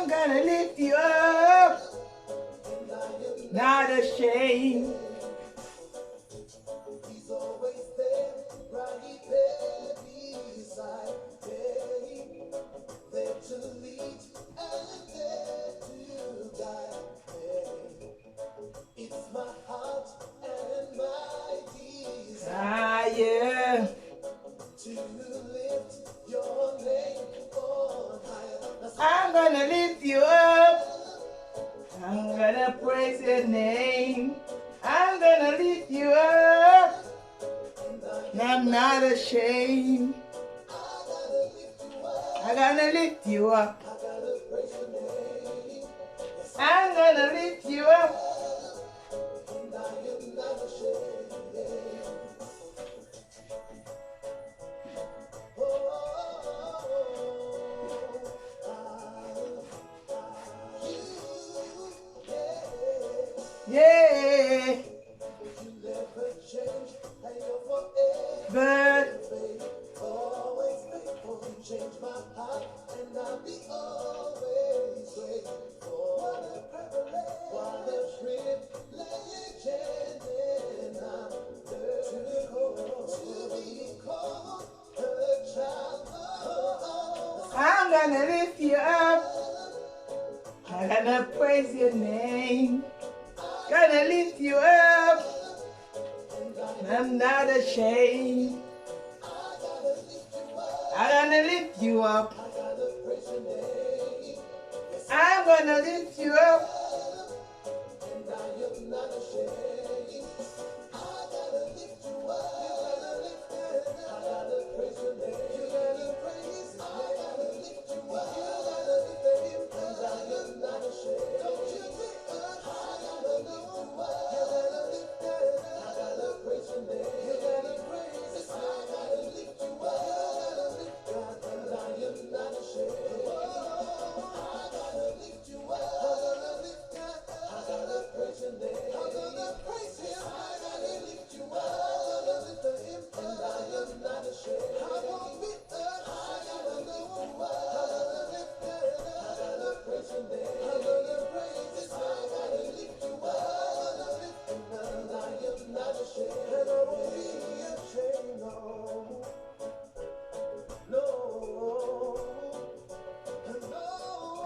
I'm gonna lift you up, not ashamed. He's always there, right there beside me, there to lead and there to guide me. It's my heart and my desire Ah, yeah. to lift your name on higher. I'm gonna lift you up. I'm gonna praise your name. I'm gonna lift you up. And I'm not ashamed. I'm gonna lift you up. I'm gonna lift you up. Yeah. But Always faithful, you change my heart, and I'll be always grateful. What a privilege, what a privilege, and I'm to be called a child of God. I'm gonna lift you up. I'm gonna praise your name. Gonna lift you up. I'm not ashamed. I'm gonna lift you up. I'm gonna lift you up. And I am not ashamed.